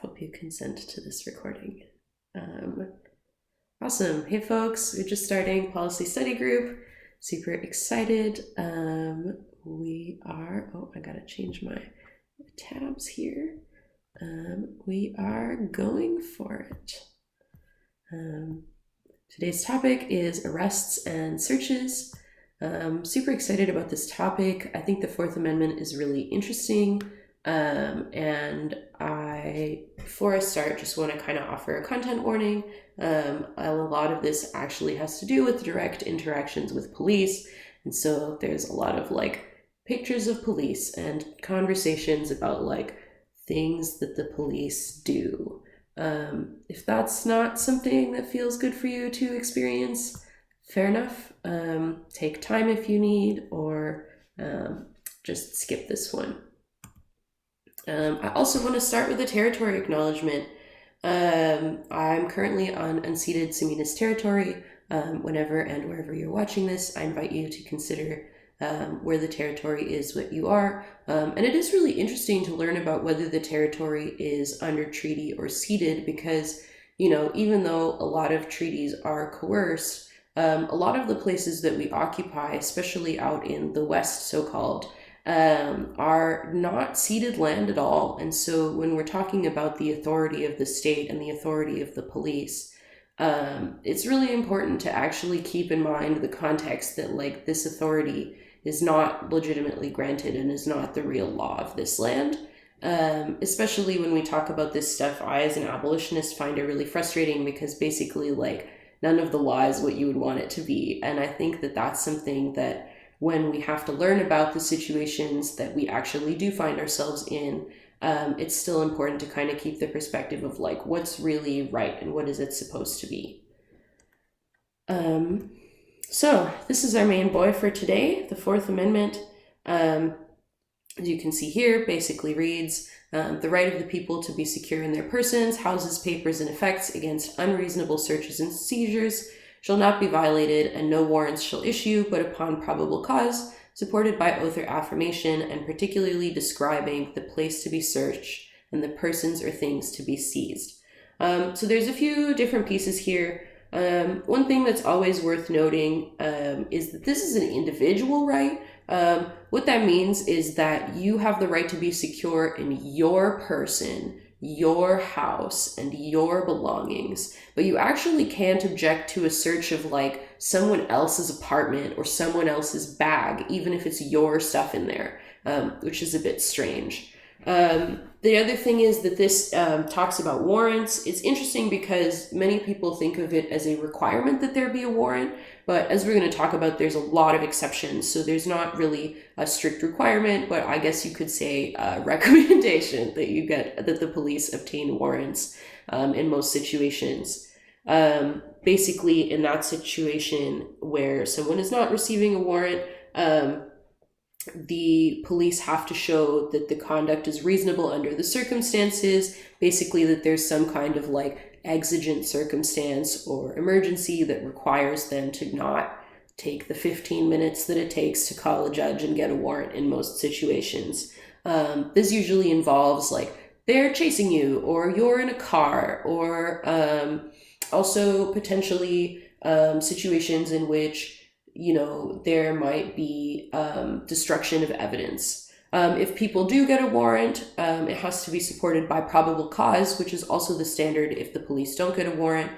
hope you consent to this recording. Awesome. Hey folks, we're just starting policy study group. Super excited. We are, I gotta change my tabs here. We are going for it. Today's topic is arrests and searches. Super excited about this topic. I think the Fourth Amendment is really interesting. And before I start, just want to kind of offer a content warning. A lot of this actually has to do with direct interactions with police. And so there's a lot of like pictures of police and conversations about like things that the police do. If that's not something that feels good for you to experience, fair enough. Take time if you need, or just skip this one. I also want to start with a territory acknowledgement. I'm currently on unceded Tsuut'ina territory. Whenever and wherever you're watching this, I invite you to consider where the territory is what you are. And it is really interesting to learn about whether the territory is under treaty or ceded, because, you know, even though a lot of treaties are coerced, a lot of the places that we occupy, especially out in the West, so-called, are not ceded land at all. And so when we're talking about the authority of the state and the authority of the police, it's really important to actually keep in mind the context that like this authority is not legitimately granted and is not the real law of this land. Especially when we talk about this stuff, I as an abolitionist find it really frustrating, because basically like none of the law is what you would want it to be. And I think that that's something that when we have to learn about the situations that we actually do find ourselves in, it's still important to kind of keep the perspective of like what's really right and what is it supposed to be. So this is our main boy for today, the Fourth Amendment. As you can see here, basically reads, the right of the people to be secure in their persons, houses, papers, and effects against unreasonable searches and seizures shall not be violated, and no warrants shall issue but upon probable cause, supported by oath or affirmation, and particularly describing the place to be searched and the persons or things to be seized. So there's a few different pieces here. One thing that's always worth noting is that this is an individual right. What that means is that you have the right to be secure in your person, your house, and your belongings, but you actually can't object to a search of like someone else's apartment or someone else's bag, even if it's your stuff in there, which is a bit strange. The other thing is that this talks about warrants. It's interesting because many people think of it as a requirement that there be a warrant, but as we're going to talk about, there's a lot of exceptions. So there's not really a strict requirement, but I guess you could say a recommendation that the police obtain warrants in most situations. Basically, in that situation where someone is not receiving a warrant, the police have to show that the conduct is reasonable under the circumstances, basically that there's some kind of like exigent circumstance or emergency that requires them to not take the 15 minutes that it takes to call a judge and get a warrant in most situations. This usually involves like they're chasing you, or you're in a car, or also potentially situations in which, you know, there might be destruction of evidence. If people do get a warrant, it has to be supported by probable cause, which is also the standard if the police don't get a warrant.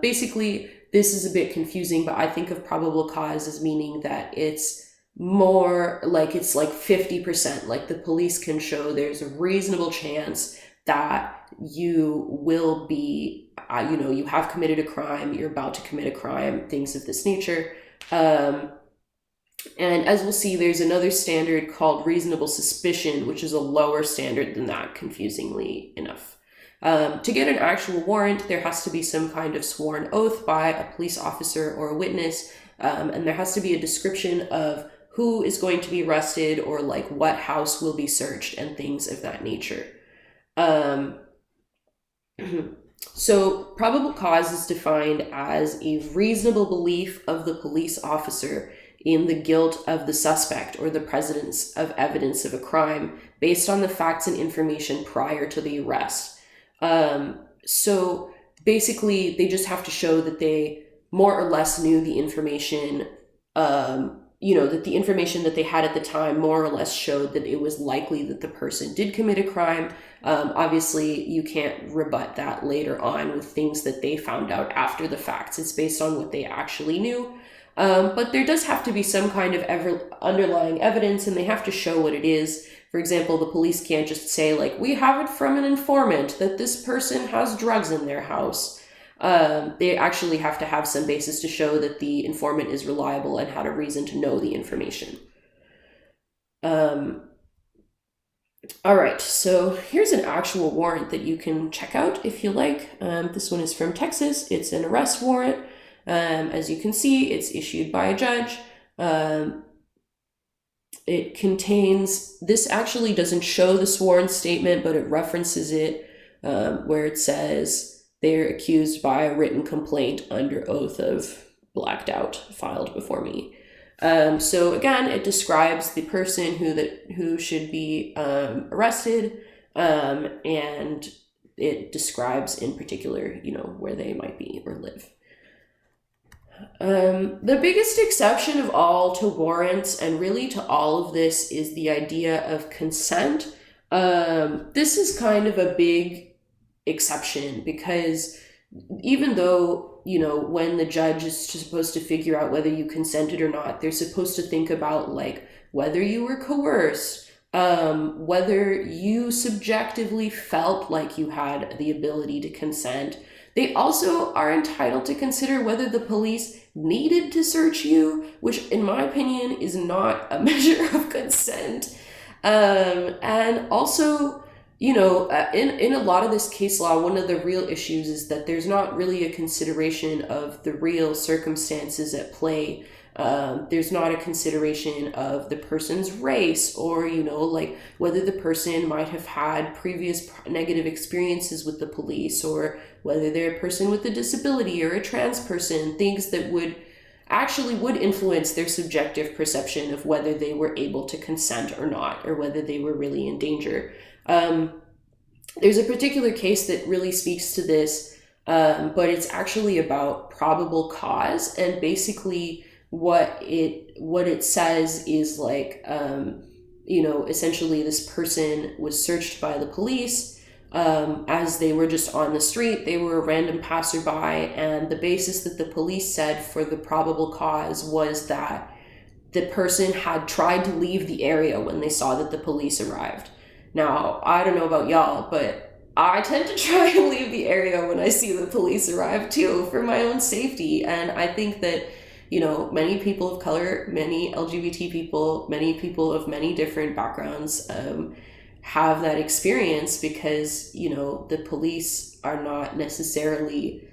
Basically, this is a bit confusing, but I think of probable cause as meaning that it's more like it's like 50%. Like the police can show there's a reasonable chance that you will be, you have committed a crime, you're about to commit a crime, things of this nature. And as we'll see, there's another standard called reasonable suspicion, which is a lower standard than that, confusingly enough. To get an actual warrant, there has to be some kind of sworn oath by a police officer or a witness, and there has to be a description of who is going to be arrested or like what house will be searched and things of that nature. So probable cause is defined as a reasonable belief of the police officer in the guilt of the suspect or the presence of evidence of a crime based on the facts and information prior to the arrest. So basically, they just have to show that they more or less knew the information, that the information that they had at the time more or less showed that it was likely that the person did commit a crime. Obviously, you can't rebut that later on with things that they found out after the facts. It's based on what they actually knew. But there does have to be some kind of underlying evidence, and they have to show what it is. For example, the police can't just say, like, we have it from an informant that this person has drugs in their house. They actually have to have some basis to show that the informant is reliable and had a reason to know the information. All right, so here's an actual warrant that you can check out if you like. This one is from Texas. It's an arrest warrant. As you can see, it's issued by a judge. It contains, this actually doesn't show the sworn statement, but it references it where it says they're accused by a written complaint under oath of blacked out filed before me. So again, it describes the person who should be arrested, and it describes in particular, where they might be or live. The biggest exception of all to warrants and really to all of this is the idea of consent. This is kind of a big exception because even though, when the judge is supposed to figure out whether you consented or not, they're supposed to think about like whether you were coerced, whether you subjectively felt like you had the ability to consent. They also are entitled to consider whether the police needed to search you, which in my opinion is not a measure of consent. And also, in a lot of this case law, one of the real issues is that there's not really a consideration of the real circumstances at play. There's not a consideration of the person's race or, like whether the person might have had previous negative experiences with the police or whether they're a person with a disability or a trans person, things that would influence their subjective perception of whether they were able to consent or not, or whether they were really in danger. There's a particular case that really speaks to this, but it's actually about probable cause, and basically what it says is like, essentially this person was searched by the police as they were just on the street. They were a random passerby, and the basis that the police said for the probable cause was that the person had tried to leave the area when they saw that the police arrived. Now, I don't know about y'all, but I tend to try and leave the area when I see the police arrive too, for my own safety. And I think that, many people of color, many LGBT people, many people of many different backgrounds have that experience because, the police are not necessarily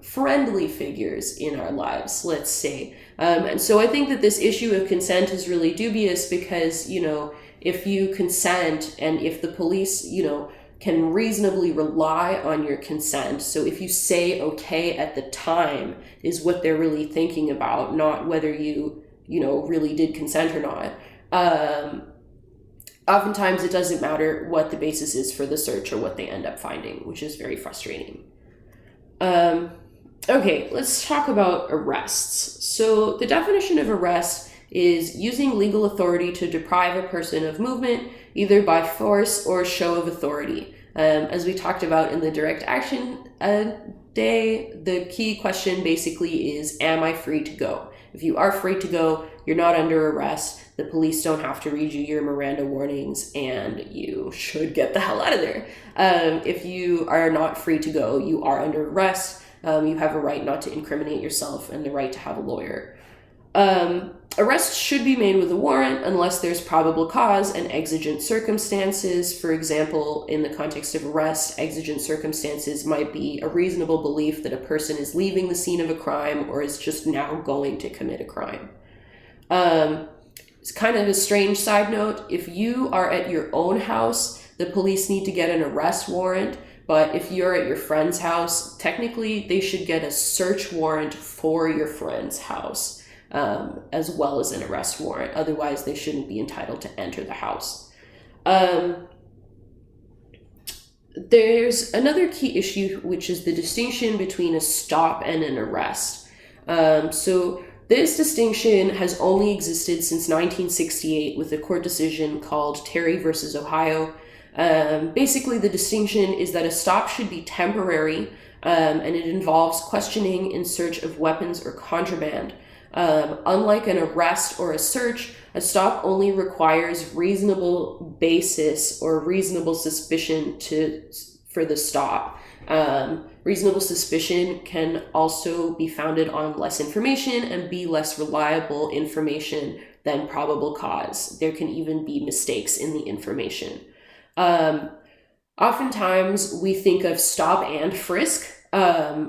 friendly figures in our lives, let's say. And so I think that this issue of consent is really dubious because, if you consent and if the police, can reasonably rely on your consent. So if you say okay at the time is what they're really thinking about, not whether you, really did consent or not. Oftentimes it doesn't matter what the basis is for the search or what they end up finding, which is very frustrating. Okay, let's talk about arrests. So the definition of arrest is using legal authority to deprive a person of movement, either by force or show of authority. As we talked about in the direct action day, the key question basically is, am I free to go? If you are free to go, you're not under arrest. The police don't have to read you your Miranda warnings, and you should get the hell out of there. If you are not free to go, you are under arrest. You have a right not to incriminate yourself and the right to have a lawyer. Arrests should be made with a warrant unless there's probable cause and exigent circumstances. For example, in the context of arrest, exigent circumstances might be a reasonable belief that a person is leaving the scene of a crime or is just now going to commit a crime. It's kind of a strange side note. If you are at your own house, the police need to get an arrest warrant. But if you're at your friend's house, technically they should get a search warrant for your friend's house, as well as an arrest warrant. Otherwise, they shouldn't be entitled to enter the house. there's another key issue, which is the distinction between a stop and an arrest. So this distinction has only existed since 1968 with a court decision called Terry versus Ohio. Basically, the distinction is that a stop should be temporary, and it involves questioning in search of weapons or contraband. Unlike an arrest or a search, a stop only requires reasonable basis or reasonable suspicion for the stop. Reasonable suspicion can also be founded on less information and be less reliable information than probable cause. There can even be mistakes in the information. Oftentimes we think of stop and frisk,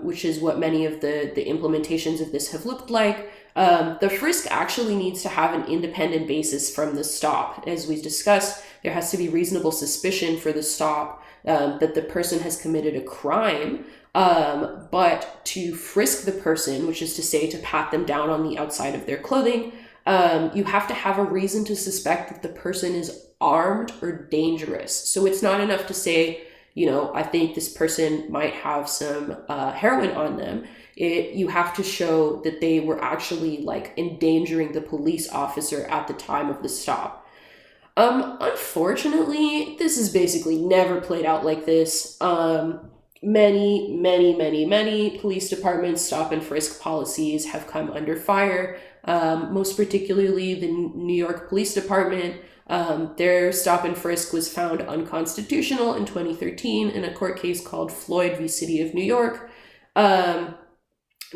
which is what many of the implementations of this have looked like. The frisk actually needs to have an independent basis from the stop. As we discussed, there has to be reasonable suspicion for the stop that the person has committed a crime, but to frisk the person, which is to say to pat them down on the outside of their clothing, you have to have a reason to suspect that the person is armed or dangerous. So it's not enough to say, I think this person might have some heroin on them. You have to show that they were actually endangering the police officer at the time of the stop. Unfortunately, this is basically never played out like this. Many police departments' stop and frisk policies have come under fire. Most particularly the New York Police Department. Their stop and frisk was found unconstitutional in 2013 in a court case called Floyd v. City of New York.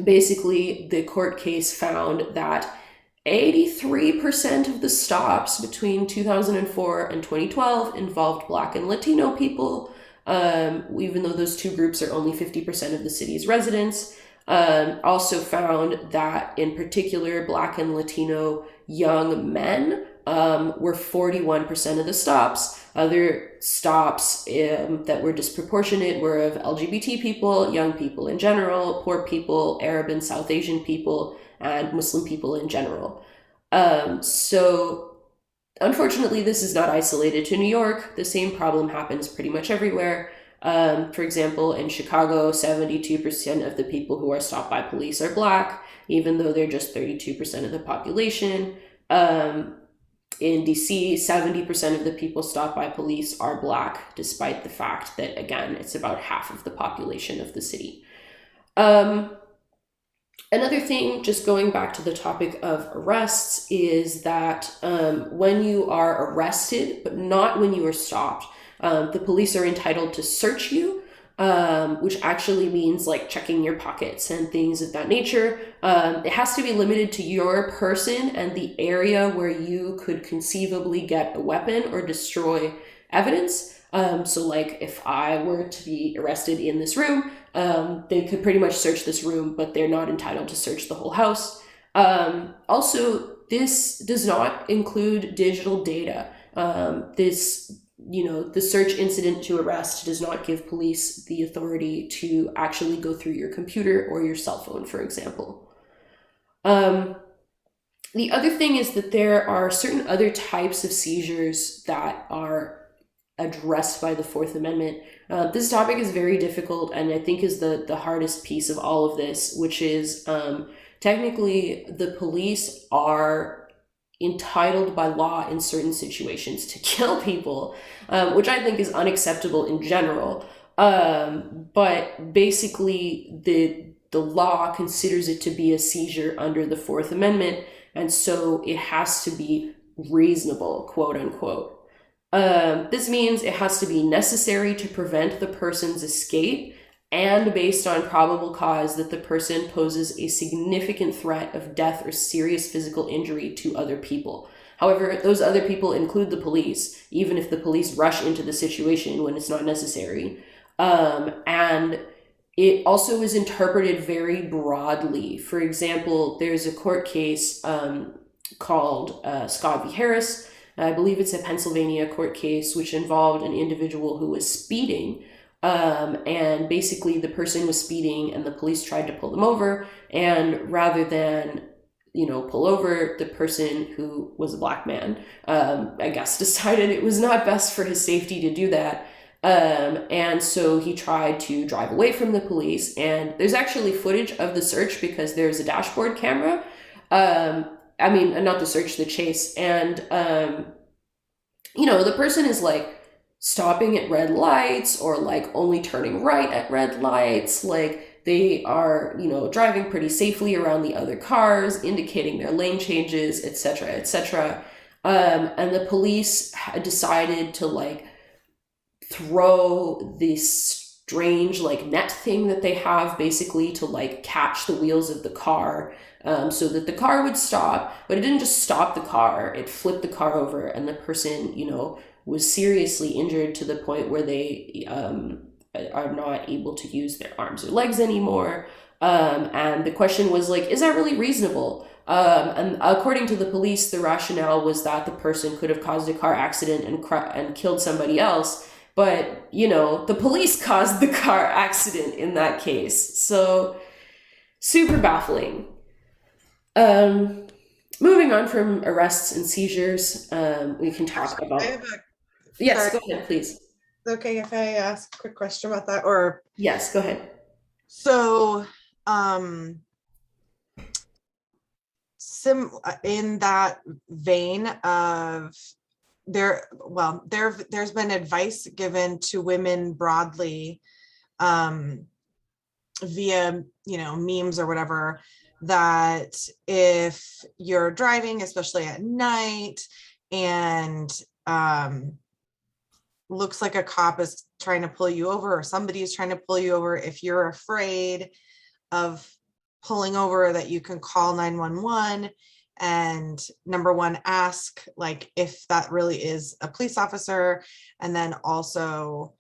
Basically, the court case found that 83% of the stops between 2004 and 2012 involved Black and Latino people, even though those two groups are only 50% of the city's residents. Also found that, in particular, Black and Latino young men were 41% of the stops. Other stops that were disproportionate were of LGBT people, young people in general, poor people, Arab and South Asian people, and Muslim people in general. So unfortunately, this is not isolated to New York. The same problem happens pretty much everywhere. For example, in Chicago, 72% of the people who are stopped by police are Black, even though they're just 32% of the population. In DC, 70% of the people stopped by police are Black, despite the fact that, again, it's about half of the population of the city. Another thing, just going back to the topic of arrests, is that when you are arrested, but not when you are stopped, the police are entitled to search you, which actually means checking your pockets and things of that nature. It has to be limited to your person and the area where you could conceivably get a weapon or destroy evidence. So if I were to be arrested in this room, they could pretty much search this room, but they're not entitled to search the whole house. Also, this does not include digital data. The search incident to arrest does not give police the authority to actually go through your computer or your cell phone, for example. The other thing is that there are certain other types of seizures that are addressed by the Fourth Amendment. This topic is very difficult and I think is the hardest piece of all of this, which is technically the police are entitled by law in certain situations to kill people, which I think is unacceptable in general. But basically the law considers it to be a seizure under the Fourth Amendment, and so it has to be reasonable, quote unquote. This means it has to be necessary to prevent the person's escape and based on probable cause that the person poses a significant threat of death or serious physical injury to other people. However, those other people include the police, even if the police rush into the situation when it's not necessary. And it also is interpreted very broadly. For example, there's a court case called Scott v. Harris. I believe it's a Pennsylvania court case which involved an individual who was speeding. And basically the person was speeding and the police tried to pull them over. And rather than, pull over, the person who was a Black man, I guess decided it was not best for his safety to do that. And so he tried to drive away from the police. And there's actually footage of the search because there's a dashboard camera. I mean, not the search, the chase. And, the person is like stopping at red lights or like only turning right at red lights. Like they are, driving pretty safely around the other cars, indicating their lane changes, etc., etc. And the police decided to like throw this strange like net thing that they have basically to like catch the wheels of the car, so that the car would stop. But it didn't just stop the car, it flipped the car over, and the person was seriously injured to the point where they are not able to use their arms or legs anymore. And the question was like, is that really reasonable? And according to the police, the rationale was that the person could have caused a car accident and killed somebody else. But, the police caused the car accident in that case. So, super baffling. Moving on from arrests and seizures, we can talk about... Yes, Sorry. go ahead, please. Okay, if I ask a quick question about that, or Yes, go ahead. so in that vein of there's been advice given to women broadly via memes or whatever, that if you're driving, especially at night, and looks like a cop is trying to pull you over or somebody is trying to pull you over, if you're afraid of pulling over, that you can call 911 and number one, ask like if that really is a police officer, and then also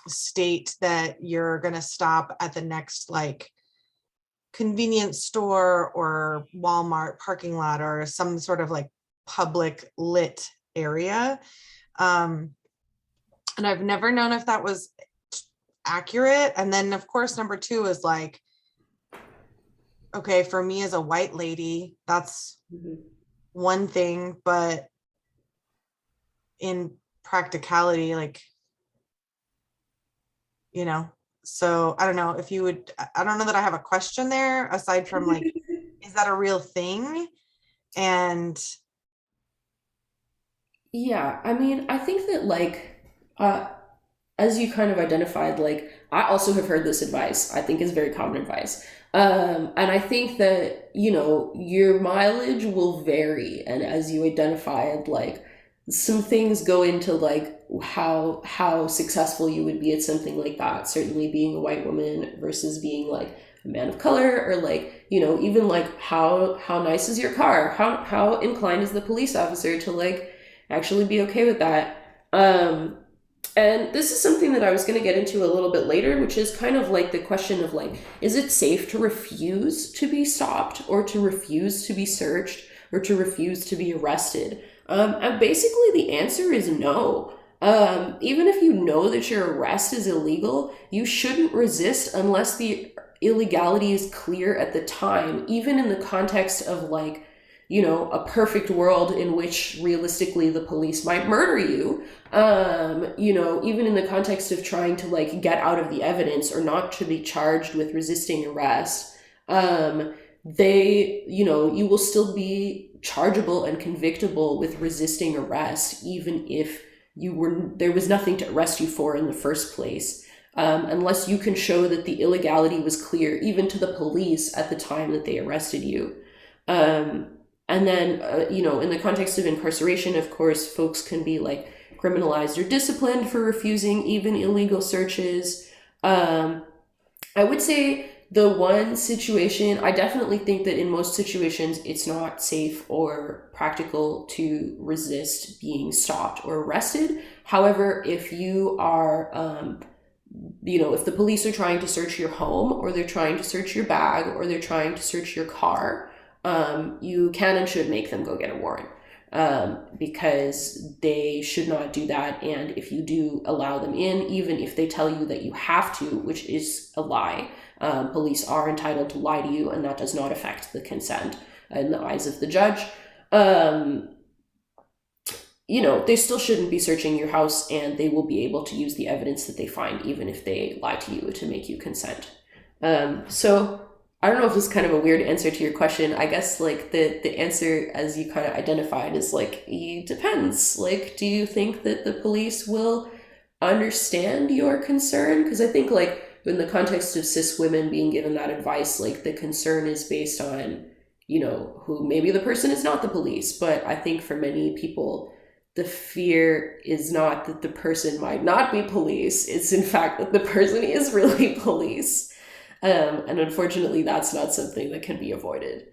state that you're going to stop at the next like convenience store or Walmart parking lot or some sort of like public lit area. And I've never known if that was accurate. And then of course, number two is like, okay, for me as a white lady, that's one thing, but in practicality, like, so I don't know if you would, I don't know that I have a question there aside from like, is that a real thing? And Yeah, I mean, I think that like as you kind of identified, like I also have heard this advice. I think is very common advice. And I think that, your mileage will vary. And as you identified, like some things go into like how successful you would be at something like that. Certainly being a white woman versus being like a man of color, or like, even like how nice is your car? How inclined is the police officer to like actually be okay with that? And this is something that I was going to get into a little bit later, which is kind of like the question of like, is it safe to refuse to be stopped or to refuse to be searched or to refuse to be arrested? And basically the answer is no. Even if you know that your arrest is illegal, you shouldn't resist unless the illegality is clear at the time, even in the context of like, a perfect world in which realistically the police might murder you. Even in the context of trying to like get out of the evidence or not to be charged with resisting arrest, you will still be chargeable and convictable with resisting arrest, even if there was nothing to arrest you for in the first place. Unless you can show that the illegality was clear, even to the police at the time that they arrested you. And then, in the context of incarceration, of course, folks can be like criminalized or disciplined for refusing even illegal searches. I would say the one situation, I definitely think that in most situations, it's not safe or practical to resist being stopped or arrested. However, if you are, if the police are trying to search your home or they're trying to search your bag or they're trying to search your car, you can and should make them go get a warrant, because they should not do that. And if you do allow them in, even if they tell you that you have to, which is a lie, police are entitled to lie to you, and that does not affect the consent in the eyes of the judge. they still shouldn't be searching your house, and they will be able to use the evidence that they find, even if they lie to you to make you consent. So I don't know if this is kind of a weird answer to your question. I guess like the answer, as you kind of identified, is like, it depends. Like, do you think that the police will understand your concern? Because I think like in the context of cis women being given that advice, like the concern is based on, who maybe the person is not the police. But I think for many people, the fear is not that the person might not be police. It's in fact that the person is really police. And unfortunately, that's not something that can be avoided.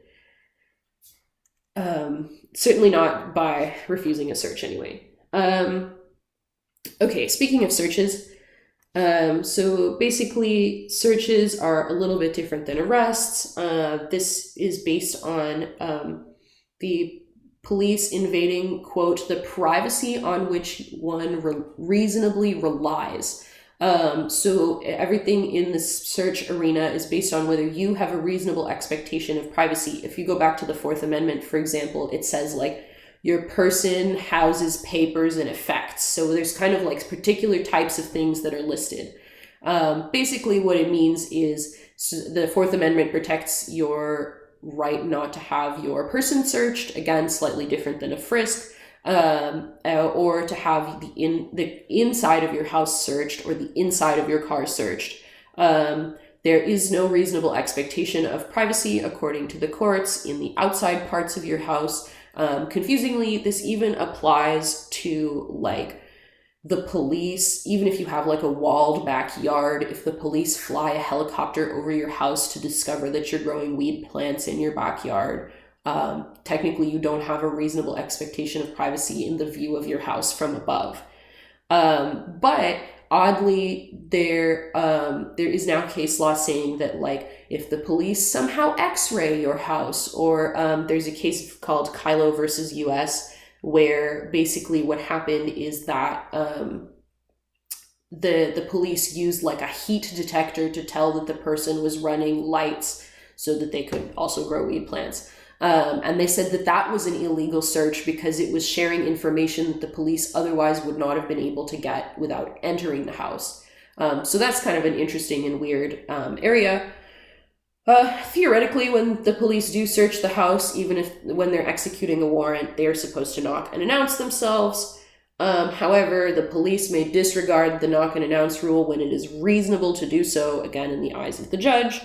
Certainly not by refusing a search anyway. Okay, speaking of searches, so basically searches are a little bit different than arrests. This is based on the police invading, quote, the privacy on which one reasonably relies. So everything in the search arena is based on whether you have a reasonable expectation of privacy. If you go back to the Fourth Amendment, for example, it says like your person houses papers and effects. So there's kind of like particular types of things that are listed. Basically what it means is the Fourth Amendment protects your right not to have your person searched, again, slightly different than a frisk. Or to have the inside of your house searched or the inside of your car searched. There is no reasonable expectation of privacy, according to the courts, in the outside parts of your house. Confusingly, this even applies to like the police. Even if you have like a walled backyard, if the police fly a helicopter over your house to discover that you're growing weed plants in your backyard, technically you don't have a reasonable expectation of privacy in the view of your house from above. But oddly, there is now case law saying that like if the police somehow x-ray your house, or there's a case called Kylo versus US, where basically what happened is that the police used like a heat detector to tell that the person was running lights so that they could also grow weed plants. And they said that that was an illegal search because it was sharing information that the police otherwise would not have been able to get without entering the house. So that's kind of an interesting and weird area. Theoretically, when the police do search the house, even if when they're executing a warrant, they are supposed to knock and announce themselves. However, the police may disregard the knock and announce rule when it is reasonable to do so, again, in the eyes of the judge.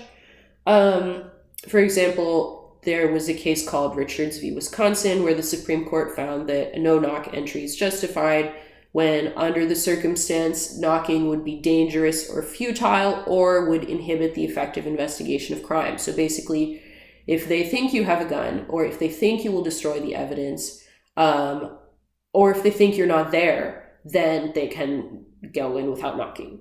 For example, there was a case called Richards v. Wisconsin, where the Supreme Court found that a no-knock entry is justified when, under the circumstance, knocking would be dangerous or futile or would inhibit the effective investigation of crime. So basically, if they think you have a gun, or if they think you will destroy the evidence, or if they think you're not there, then they can go in without knocking.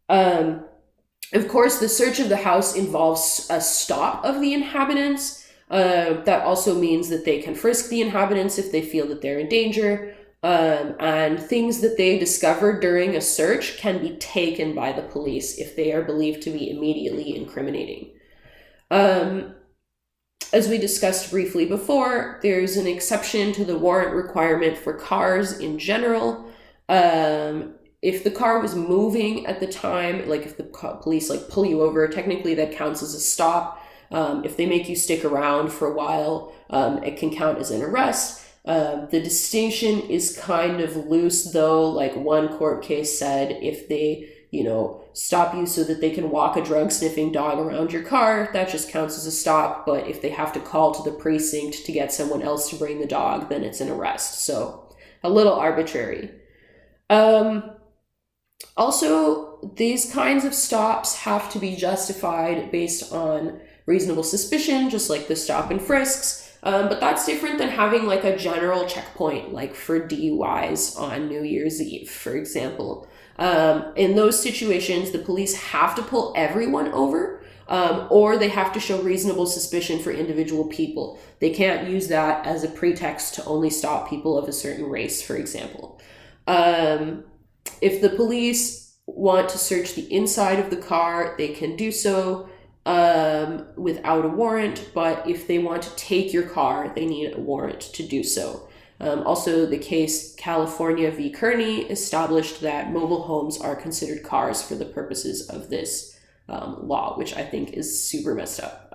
Of course, the search of the house involves a stop of the inhabitants. That also means that they can frisk the inhabitants if they feel that they're in danger. And things that they discover during a search can be taken by the police if they are believed to be immediately incriminating. As we discussed briefly before, there's an exception to the warrant requirement for cars in general. If the car was moving at the time, like if the police like pull you over, technically that counts as a stop. If they make you stick around for a while, it can count as an arrest. The distinction is kind of loose, though. Like one court case said, if they, stop you so that they can walk a drug-sniffing dog around your car, that just counts as a stop. But if they have to call to the precinct to get someone else to bring the dog, then it's an arrest. So a little arbitrary. Also, these kinds of stops have to be justified based on reasonable suspicion, just like the stop and frisks. But that's different than having like a general checkpoint, like for DUIs on New Year's Eve, for example. In those situations, the police have to pull everyone over, or they have to show reasonable suspicion for individual people. They can't use that as a pretext to only stop people of a certain race, for example. If the police want to search the inside of the car, they can do so without a warrant, but if they want to take your car, they need a warrant to do so. Also, the case California v. Kearney established that mobile homes are considered cars for the purposes of this law, which I think is super messed up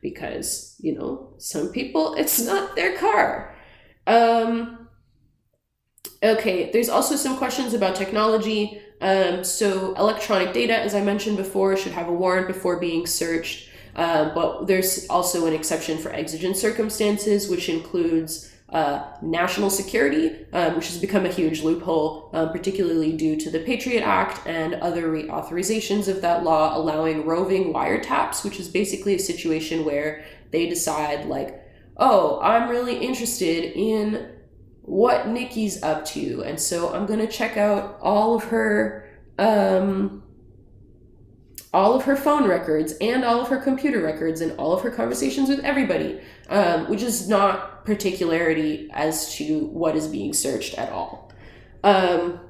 because, you know, some people, it's not their car. Okay, there's also some questions about technology. So electronic data, as I mentioned before, should have a warrant before being searched. But there's also an exception for exigent circumstances, which includes national security, which has become a huge loophole, particularly due to the Patriot Act and other reauthorizations of that law, allowing roving wiretaps, which is basically a situation where they decide, like, oh, I'm really interested in what Nikki's up to, and so I'm going to check out all of her phone records and all of her computer records and all of her conversations with everybody, which is not particularity as to what is being searched at all. You're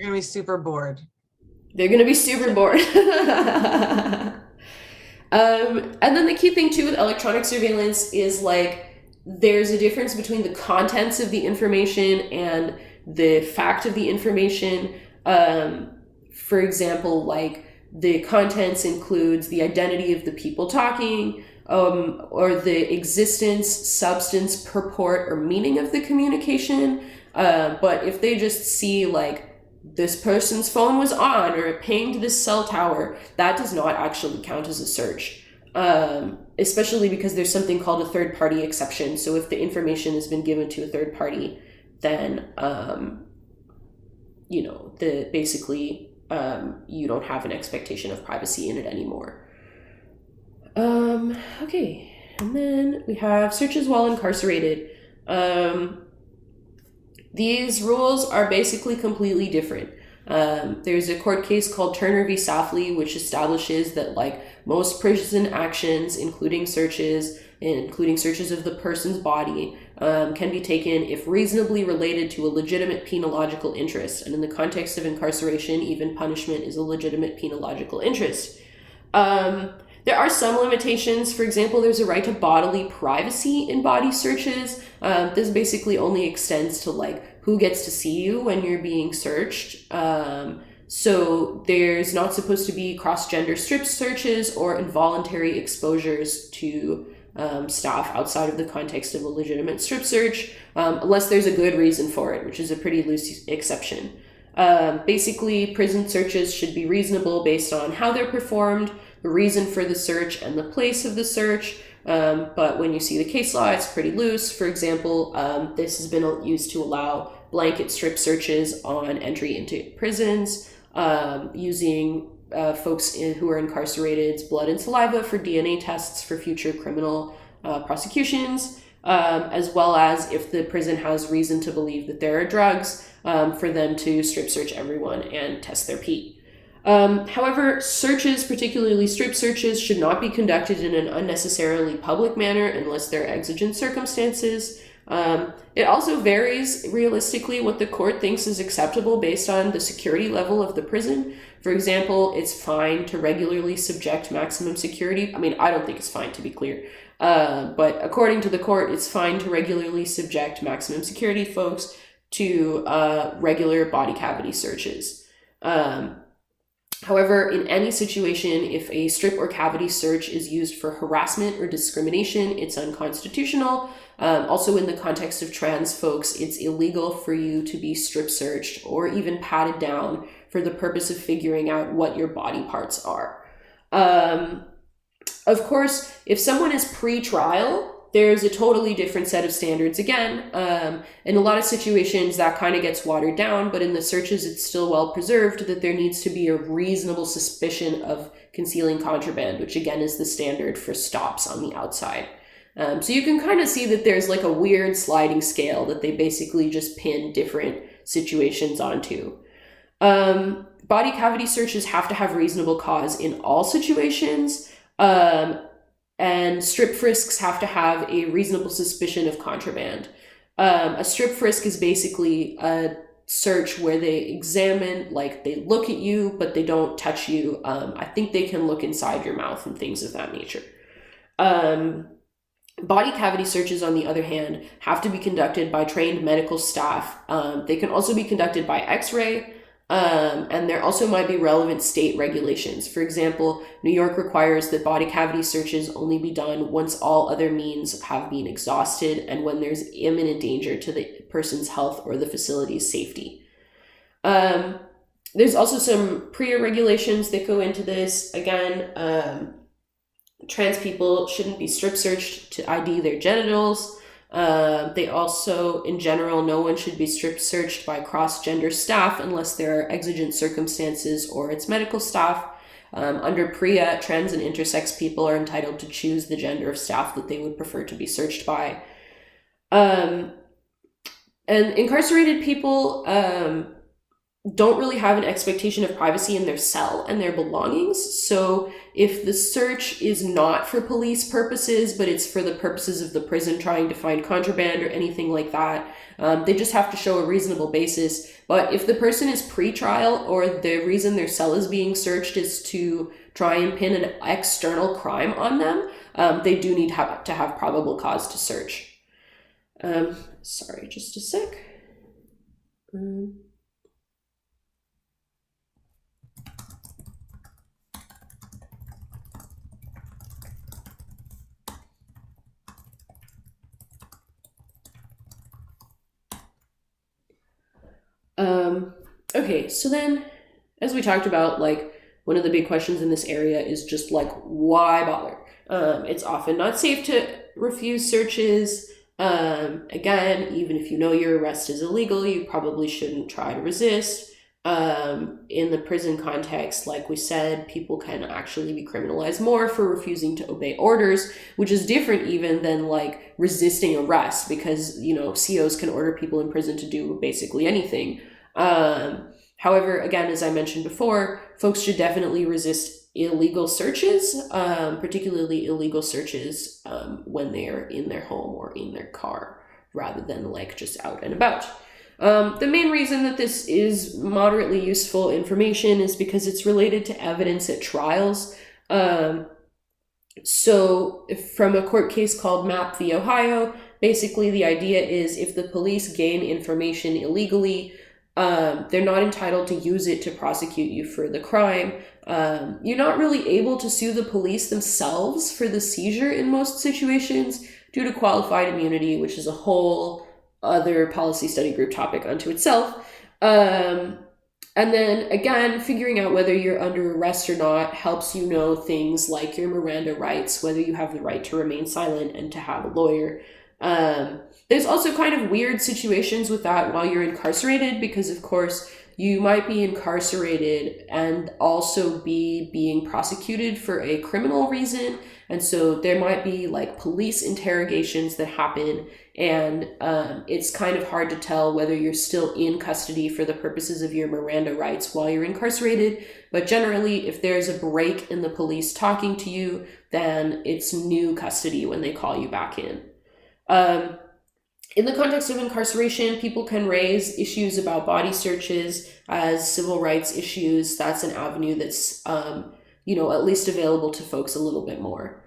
gonna be super bored. They're gonna be super bored. And then the key thing too with electronic surveillance is, like, there's a difference between the contents of the information and the fact of the information. For example, like, the contents includes the identity of the people talking, or the existence, substance, purport, or meaning of the communication. But if they just see, like, this person's phone was on or it pinged this cell tower, that does not actually count as a search. Especially because there's something called a third party exception. So if the information has been given to a third party, then, you know, you don't have an expectation of privacy in it anymore. Okay, and then we have searches while incarcerated. These rules are basically completely different. There's a court case called Turner v. Safley, which establishes that, like, most prison actions, including searches of the person's body, can be taken if reasonably related to a legitimate penological interest. And in the context of incarceration, even punishment is a legitimate penological interest. There are some limitations. For example, there's a right to bodily privacy in body searches. This basically only extends to, like, who gets to see you when you're being searched. So there's not supposed to be cross-gender strip searches or involuntary exposures to staff outside of the context of a legitimate strip search, unless there's a good reason for it, which is a pretty loose exception. Basically, prison searches should be reasonable based on how they're performed, the reason for the search, and the place of the search. But when you see the case law, it's pretty loose. For example, this has been used to allow blanket strip searches on entry into prisons, using folks who are incarcerated's blood and saliva for DNA tests for future criminal prosecutions, as well as if the prison has reason to believe that there are drugs, for them to strip search everyone and test their pee. However, searches, particularly strip searches, should not be conducted in an unnecessarily public manner unless there are exigent circumstances. It also varies realistically what the court thinks is acceptable based on the security level of the prison. For example, it's fine to regularly subject maximum security. I mean, I don't think it's fine, to be clear. But according to the court, it's fine to regularly subject maximum security folks to regular body cavity searches. However, in any situation, if a strip or cavity search is used for harassment or discrimination, it's unconstitutional. Also, in the context of trans folks, it's illegal for you to be strip searched or even patted down for the purpose of figuring out what your body parts are. Of course, if someone is pre-trial, there's a totally different set of standards again. In a lot of situations, that kind of gets watered down, but in the searches, it's still well preserved that there needs to be a reasonable suspicion of concealing contraband, which again is the standard for stops on the outside. So you can kind of see that there's like a weird sliding scale that they basically just pin different situations onto. Body cavity searches have to have reasonable cause in all situations. And strip frisks have to have a reasonable suspicion of contraband. A strip frisk is basically a search where they examine, like they look at you, but they don't touch you. I think they can look inside your mouth and things of that nature. Body cavity searches, on the other hand, have to be conducted by trained medical staff. They can also be conducted by x-ray, and there also might be relevant state regulations. For example, New York requires that body cavity searches only be done once all other means have been exhausted and when there's imminent danger to the person's health or the facility's safety. There's also some PREA regulations that go into this. Again, trans people shouldn't be strip searched to ID their genitals. They also, in general, no one should be strip searched by cross-gender staff unless there are exigent circumstances or it's medical staff. Under PREA, trans and intersex people are entitled to choose the gender of staff that they would prefer to be searched by. And incarcerated people don't really have an expectation of privacy in their cell and their belongings. So if the search is not for police purposes, but it's for the purposes of the prison trying to find contraband or anything like that, they just have to show a reasonable basis. But if the person is pre-trial or the reason their cell is being searched is to try and pin an external crime on them, they do need to have probable cause to search. Sorry, just a sec. Okay, so then, as we talked about, like, one of the big questions in this area is just like, why bother? It's often not safe to refuse searches. Again, even if you know your arrest is illegal, you probably shouldn't try to resist. In the prison context, like we said, people can actually be criminalized more for refusing to obey orders, which is different even than like resisting arrest, because, you know, COs can order people in prison to do basically anything. However, again, as I mentioned before, folks should definitely resist illegal searches, particularly illegal searches when they're in their home or in their car, rather than like just out and about. The main reason that this is moderately useful information is because it's related to evidence at trials. So from a court case called Mapp v. Ohio, basically the idea is if the police gain information illegally, they're not entitled to use it to prosecute you for the crime. You're not really able to sue the police themselves for the seizure in most situations due to qualified immunity, which is a whole other policy study group topic unto itself. And then again, figuring out whether you're under arrest or not helps you know things like your Miranda rights, whether you have the right to remain silent and to have a lawyer. There's also kind of weird situations with that while you're incarcerated, because of course you might be incarcerated and also be being prosecuted for a criminal reason. And so there might be like police interrogations that happen, and it's kind of hard to tell whether you're still in custody for the purposes of your Miranda rights while you're incarcerated. But generally, if there's a break in the police talking to you, then it's new custody when they call you back in. In the context of incarceration, people can raise issues about body searches as civil rights issues. That's an avenue that's, at least available to folks a little bit more.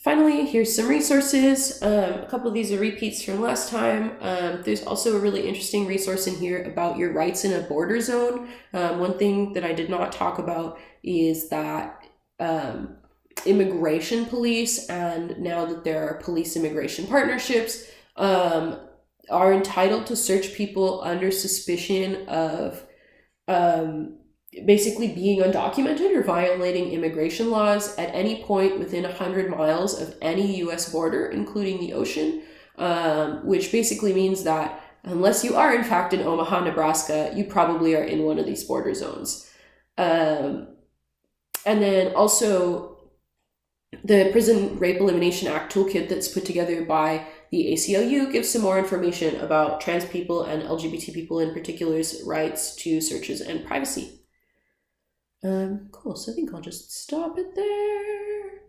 Finally, here's some resources. A couple of these are repeats from last time. There's also a really interesting resource in here about your rights in a border zone. One thing that I did not talk about is that immigration police, and now that there are police immigration partnerships, are entitled to search people under suspicion of basically being undocumented or violating immigration laws at any point within 100 miles of any U.S. border, including the ocean, which basically means that unless you are in fact in Omaha, Nebraska, you probably are in one of these border zones. And then also the Prison Rape Elimination Act toolkit that's put together by the ACLU gives some more information about trans people and LGBT people in particular's rights to searches and privacy. Cool, so I think I'll just stop it there.